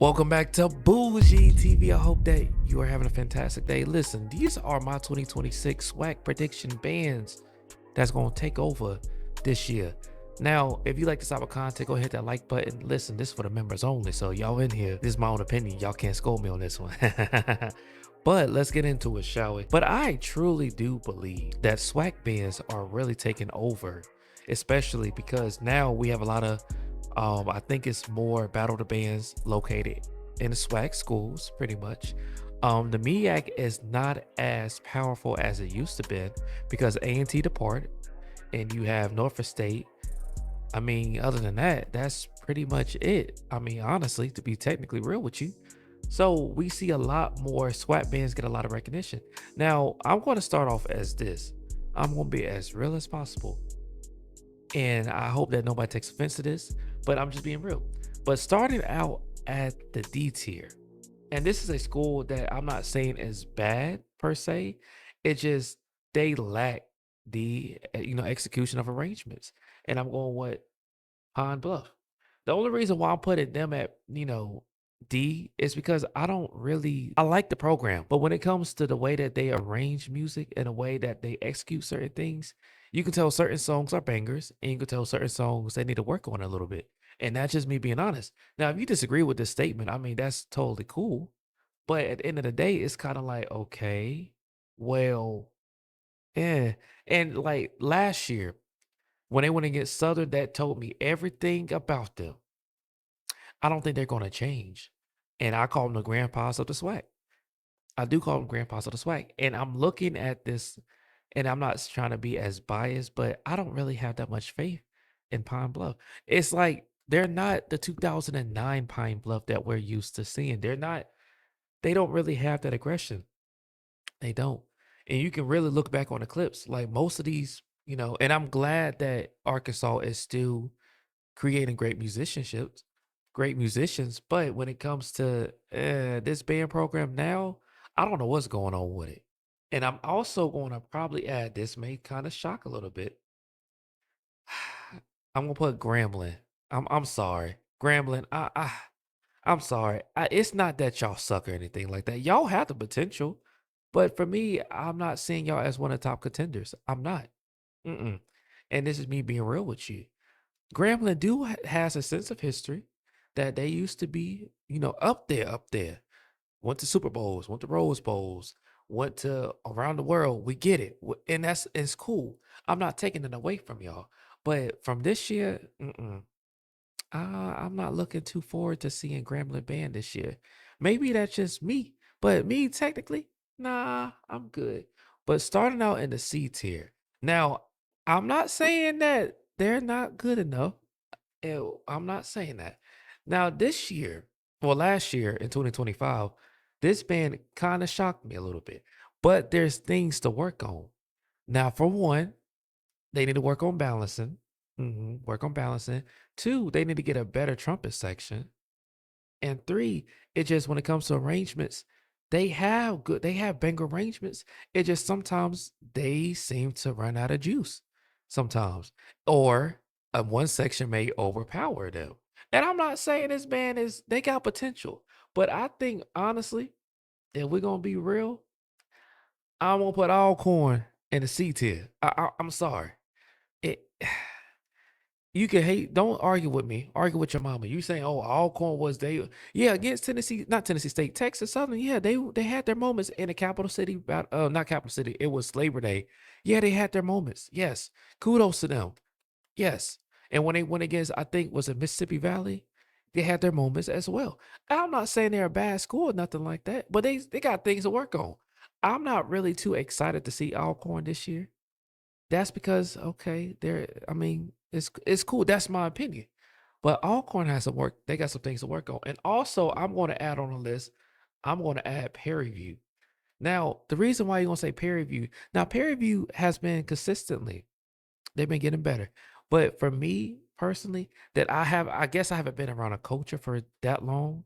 Welcome back to Bougie TV. I hope that you are having a fantastic day. Listen, these are my 2026 SWAC prediction bands that's going to take over this year. Now, if you like this type of content, go ahead hit that like button. Listen, this is for the members only. So y'all in here, this is my own opinion. Y'all can't scold me on this one. But let's get into it, shall we? But I truly do believe that SWAC bands are really taking over, especially because now we have a lot of I think it's more battle the bands located in the SWAC schools, pretty much. The MEAC is not as powerful as it used to be because A&T departed, and you have Norfolk State. I mean, other than that, that's pretty much it. I mean, honestly, to be technically real with you. So we see a lot more SWAT bands get a lot of recognition. Now, I'm going to start off as this. I'm going to be as real as possible. And I hope that nobody takes offense to this, but I'm just being real. But starting out at the D tier, and this is a school that I'm not saying is bad per se. It just they lack the execution of arrangements. And I'm going with Pine Bluff. The only reason why I'm putting them at, D is because I like the program, but when it comes to the way that they arrange music and the way that they execute certain things, you can tell certain songs are bangers and you can tell certain songs they need to work on a little bit. And that's just me being honest. Now, if you disagree with this statement, I mean, that's totally cool. But at the end of the day, it's kind of like, okay, well, yeah. And like last year, when they went against Southern, that told me everything about them. I don't think they're gonna change. And I call them the grandpas of the SWAC. I do call them grandpas of the SWAC. And I'm looking at this, and I'm not trying to be as biased, but I don't really have that much faith in Pine Bluff. It's like they're not the 2009 Pine Bluff that we're used to seeing. They don't really have that aggression. They don't. And you can really look back on the clips. Like most of these, and I'm glad that Arkansas is still creating great musicians. But when it comes to this band program now, I don't know what's going on with it. And I'm also going to probably add this may kind of shock a little bit. I'm gonna put Grambling. I'm sorry, Grambling. I'm sorry. It's not that y'all suck or anything like that. Y'all have the potential, but for me, I'm not seeing y'all as one of the top contenders. I'm not. Mm-mm. And this is me being real with you. Grambling has a sense of history that they used to be, up there. Went to Super Bowls, went to Rose Bowls, went to around the world. We get it, and it's cool. I'm not taking it away from y'all, but from this year, I'm not looking too forward to seeing Grambling band this year. Maybe that's just me, but me technically, nah, I'm good. But starting out in the C tier, now I'm not saying that they're not good enough. I'm not saying that. Now, this year, well, last year in 2025, this band kind of shocked me a little bit, but there's things to work on. Now, for one, they need to work on balancing. Work on balancing. Two, they need to get a better trumpet section. And three, it just when it comes to arrangements, they have banger arrangements. It just sometimes they seem to run out of juice sometimes. Or one section may overpower them. And I'm not saying this band is they got potential, but I think honestly, if we're gonna be real, I'm gonna put all corn in the C tier. I'm sorry. It You can hate. Don't argue with me. Argue with your mama. You saying, "Oh, Alcorn was they?" Yeah, against Tennessee, not Tennessee State, Texas Southern. Yeah, they had their moments in the capital city. Not capital city. It was Labor Day. Yeah, they had their moments. Yes, kudos to them. Yes, and when they went against, I think was it Mississippi Valley, they had their moments as well. I'm not saying they're a bad school or nothing like that, but they got things to work on. I'm not really too excited to see Alcorn this year. That's because okay, I mean, it's cool. That's my opinion. But Alcorn has some work. They got some things to work on. And also, I'm going to add on the list. I'm going to add Perry View. Now, the reason why you're going to say Perry View, now Perry View has been consistently, they've been getting better. But for me personally, I guess I haven't been around a culture for that long.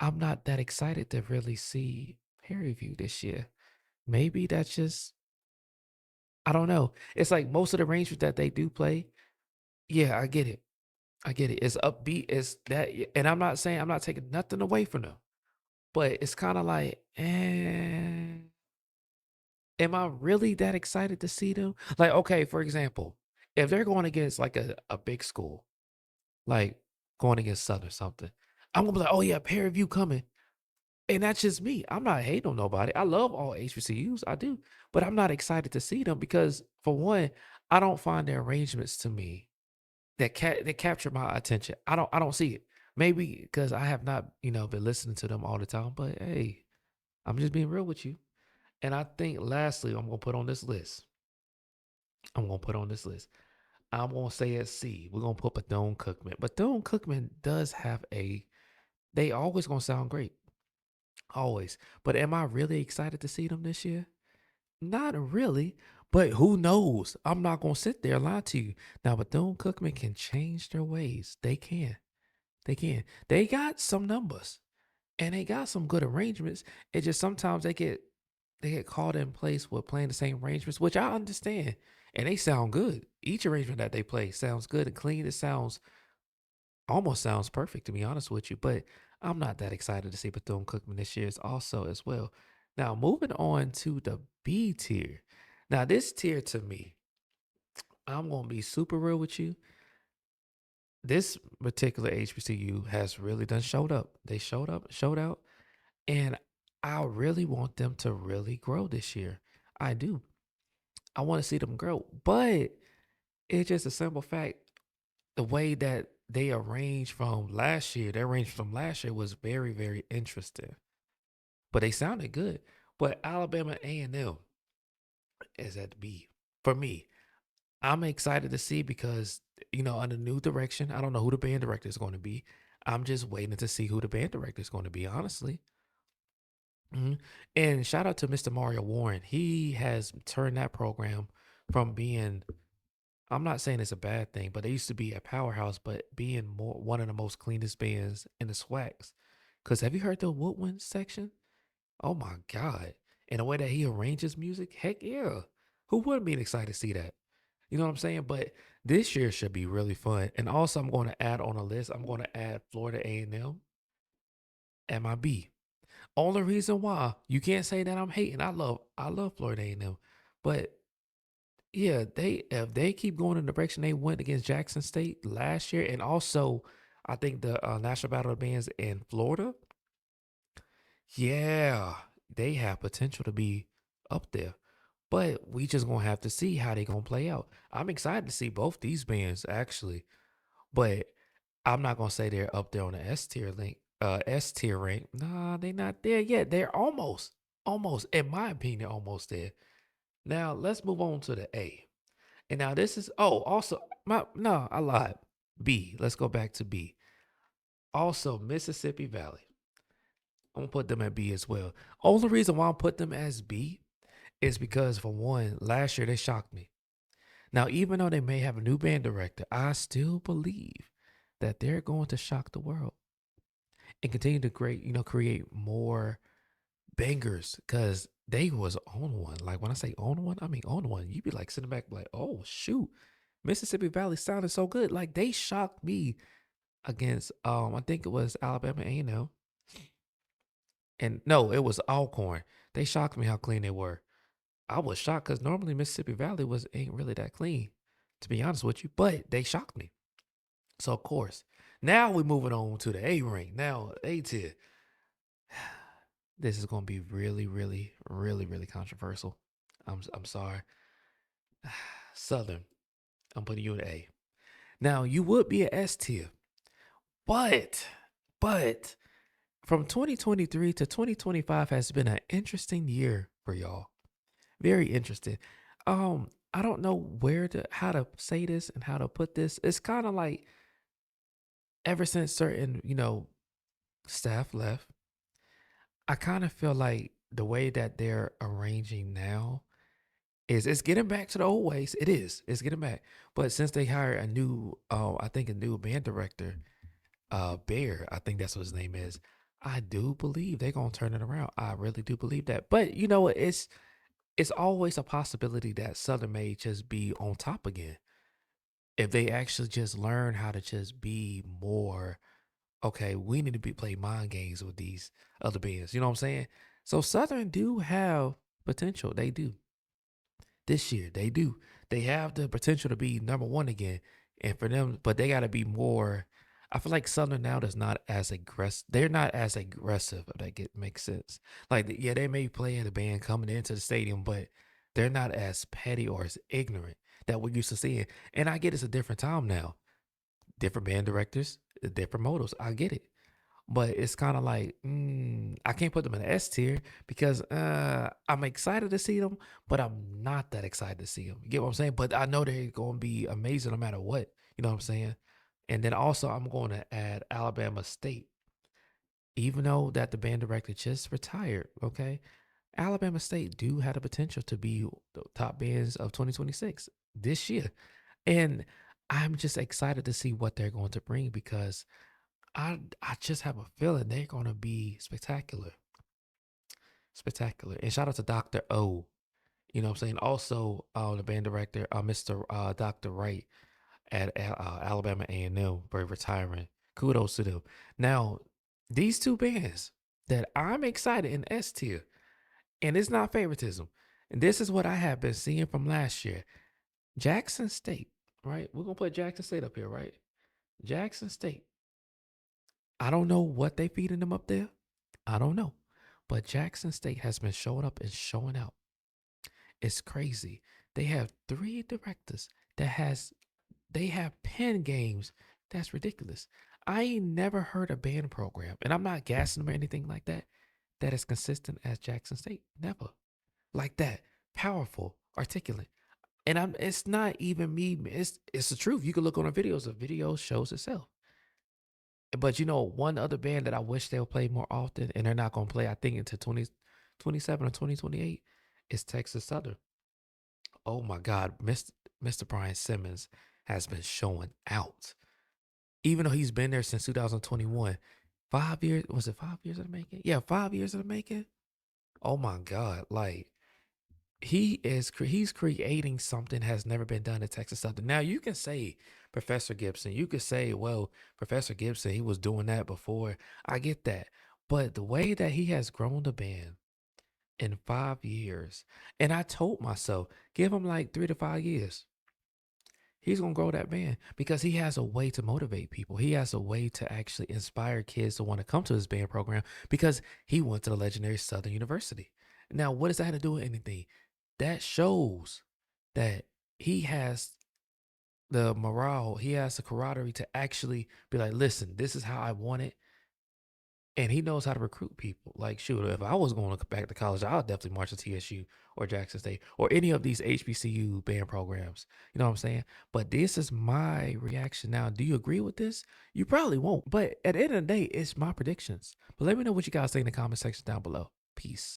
I'm not that excited to really see Perry View this year. Maybe that's just, I don't know. It's like most of the arrangements that they do play. Yeah, I get it. I get it. It's upbeat. It's that, and I'm not saying I'm not taking nothing away from them, but it's kind of like, am I really that excited to see them? Like, okay, for example, if they're going against like a big school, like going against Southern or something, I'm gonna be like, oh yeah, peer review coming. And that's just me. I'm not hating on nobody. I love all HBCUs. I do. But I'm not excited to see them because for one, I don't find their arrangements to me that capture my attention. I don't see it. Maybe because I have not, been listening to them all the time. But hey, I'm just being real with you. And I think lastly, I'm gonna put on this list. I'm gonna put on this list. I'm gonna say at C. We're gonna put Bethune Cookman. Bethune Cookman does have they always gonna sound great. Always. But am I really excited to see them this year? Not really. But who knows? I'm not gonna sit there and lie to you. Now, Bethune Cookman can change their ways. They can. They can. They got some numbers and they got some good arrangements. It just sometimes they get caught in place with playing the same arrangements, which I understand. And they sound good. Each arrangement that they play sounds good and clean. It sounds almost sounds perfect, to be honest with you. But I'm not that excited to see Bethune Cookman this year also as well. Now, moving on to the B tier. Now, this tier to me, I'm gonna be super real with you. This particular HBCU has really done showed up. They showed up, showed out, and I really want them to really grow this year. I do. I want to see them grow, but it's just a simple fact. The way that they arranged from last year, their range from last year was very, very interesting. But they sounded good. But Alabama A&M is at the B for me. I'm excited to see because under new direction. I don't know who the band director is going to be. I'm just waiting to see who the band director is going to be. Honestly. Mhm. And shout out to Mr. Mario Warren. He has turned that program from being, I'm not saying it's a bad thing, but they used to be a powerhouse, but being more one of the most cleanest bands in the SWACs. Cause have you heard the Woodwind section? Oh my God. And the way that he arranges music, heck yeah. Who wouldn't be excited to see that? You know what I'm saying? But this year should be really fun. And also I'm going to add on a list, I'm going to add Florida A&M at my B. Only reason why you can't say that I'm hating. I love Florida A&M. But yeah, they if they keep going in the direction they went against Jackson State last year, and also I think the National Battle of the Bands in Florida, yeah, they have potential to be up there. But we just gonna have to see how they gonna play out. I'm excited to see both these bands actually, but I'm not gonna say they're up there on the S tier rank. Nah, they not there yet. They're almost, in my opinion, almost there. Now let's move on to the A. And now this is also my no, I lied. B. Let's go back to B. Also, Mississippi Valley. I'm gonna put them at B as well. Only reason why I put them as B is because for one, last year they shocked me. Now, even though they may have a new band director, I still believe that they're going to shock the world and continue to create more bangers because they was on one. Like when I say on one, I mean on one. You be like sitting back like, oh shoot, Mississippi Valley sounded so good. Like they shocked me against I think it was Alabama A&M. And no, it was Alcorn. They shocked me how clean they were. I was shocked because normally Mississippi Valley was ain't really that clean, to be honest with you. But they shocked me. So of course, now we're moving on to the A ring. Now A tier. This is gonna be really, really, really, really controversial. I'm sorry. Southern. I'm putting you in A. Now you would be an S tier, but but from 2023 to 2025 has been an interesting year for y'all. Very interesting. I don't know how to say this and how to put this. It's kind of like ever since certain, staff left, I kind of feel like the way that they're arranging now is it's getting back to the old ways. It is. It's getting back. But since they hired a new I think a new band director, Bear, I think that's what his name is. I do believe they're gonna turn it around. I really do believe that. But you know what? It's always a possibility that Southern may just be on top again. if they actually just learn how to just be more, okay, we need to be play mind games with these other bands. You know what I'm saying? So Southern do have potential. They do. This year, they do. They have the potential to be number one again. And for them, but they gotta be more. I feel like Southern now is not as aggressive. They're not as aggressive, if that makes sense. Like, yeah, they may play in the band coming into the stadium, but they're not as petty or as ignorant that we're used to seeing. And I get it's a different time now. Different band directors, different motives. I get it. But it's kind of like, I can't put them in the S tier because I'm excited to see them, but I'm not that excited to see them. You get what I'm saying? But I know they're going to be amazing no matter what. You know what I'm saying? And then also, I'm going to add Alabama State, even though that the band director just retired. Okay, Alabama State do have the potential to be the top bands of 2026 this year, and I'm just excited to see what they're going to bring because I just have a feeling they're gonna be spectacular. Spectacular. And shout out to Dr. O. You know what I'm saying? Also, the band director, Mr. Dr. Wright at Alabama A&M for retiring. Kudos to them. Now, these two bands that I'm excited in S tier, and it's not favoritism. And this is what I have been seeing from last year. Jackson State, right? We're gonna put Jackson State up here, right? Jackson State. I don't know what they feeding them up there. I don't know. But Jackson State has been showing up and showing out. It's crazy. They have three directors that has they have pen games. That's ridiculous. I ain't never heard a band program, and I'm not gassing them or anything like that, that is consistent as Jackson State. Never. Like that. Powerful, articulate. And it's not even me. It's the truth. You can look on the videos. The video shows itself. But one other band that I wish they would play more often, and they're not going to play, I think, until 2027 or 2028, is Texas Southern. Oh my God, Mr. Brian Simmons has been showing out. Even though he's been there since 2021. 5 years, was it 5 years in the making? Yeah, 5 years in the making. Oh my God, like he's creating something has never been done at Texas Southern. Now you can say Professor Gibson, you could say, well, Professor Gibson, he was doing that before. I get that. But the way that he has grown the band in 5 years, and I told myself, give him like 3 to 5 years. He's gonna grow that band because he has a way to motivate people. He has a way to actually inspire kids to want to come to his band program because he went to the legendary Southern University. Now, what does that have to do with anything? That shows that he has the morale, he has the camaraderie to actually be like, listen, this is how I want it. And he knows how to recruit people. Like, shoot, if I was going to back to college, I would definitely march to TSU or Jackson State or any of these HBCU band programs. You know what I'm saying? But this is my reaction. Now, do you agree with this? You probably won't. But at the end of the day, it's my predictions. But let me know what you guys think in the comment section down below. Peace.